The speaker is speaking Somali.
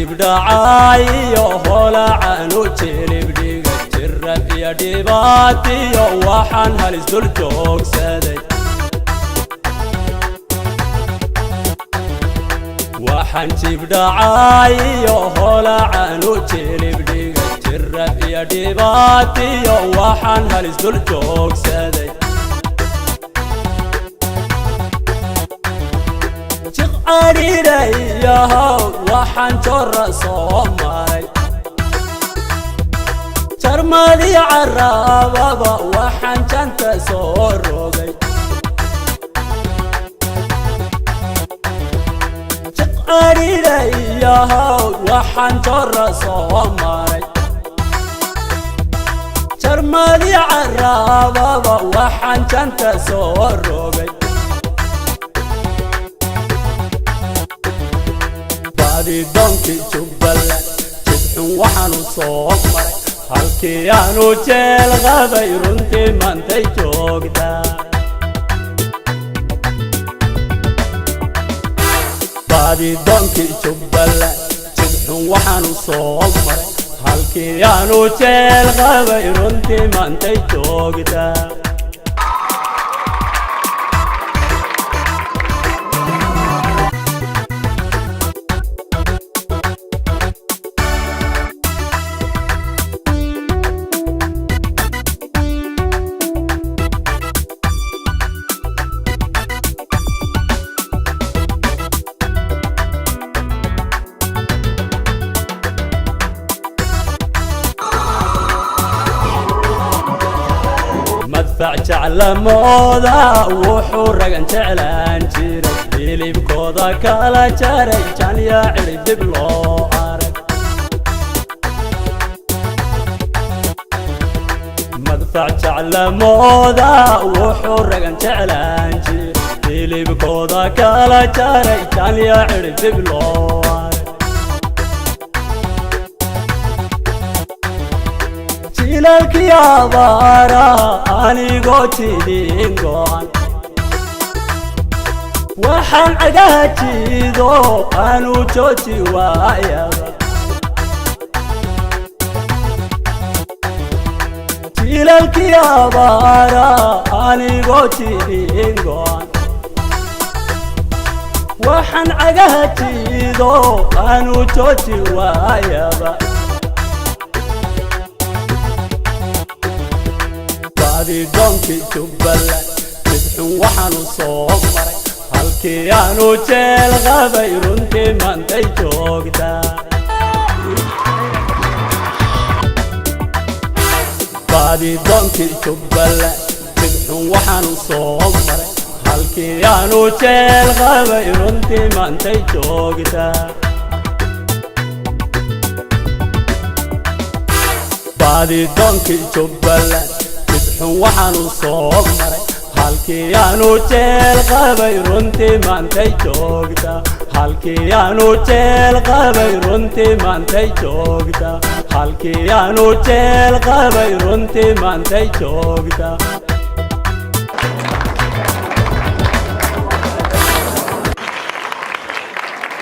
jibdhacay iyo holacaanu jilibdhiga jirab iyo dhibaatiyo waxaan halis dul joogsaday waxaan jibdhacay iyo holacaanu jilibdhiga jirab iyo dhibaatiyo waxaan halis dul joogsaday ariirayahow waxaan jorra soo maray jarmadii carababa waxaan janta soo rogay ariirayahow waxaan jorra soo maray jarmadii carababa waxaan janta soo rogay donkii Jubbaland jidxun waxaanu soo maray halkii aanu jeel qaday runtii maantay joogtaa donkii Jubbaland jidxun waxaanu soo maray halkii aanu jeel qaday runtii maantay joogtaa جعل موضة وحورق جعلان جيري هيليب كودا كالا جاري جان يا عرب دبلو عارك مدفع جعل موضة وحورق جعلان جيري هيليب كودا كالا جاري جان يا عرب دبلو عارك جيلك يا بارا أني قوتي قوان وحن عقاتي ذو أنو جوتي ويابا جيلك يا بارا أني قوتي قوان وحن عقاتي ذو أنو جوتي ويابا donkii Jubbaland jidxun waxaanu soo maray halkii aanu jeel qaday runtii maantay joogtaa donkii Jubbaland jidxun waxaanu soo maray halkii aanu jeel qaday runtii maantay joogtaa donkii Jubbaland waxaanu soo maray halkii aanu jeel qaday runtii maantay joogtaa halkii aanu jeel qaday runtii maantay joogtaa halkii aanu jeel qaday runtii maantay joogtaa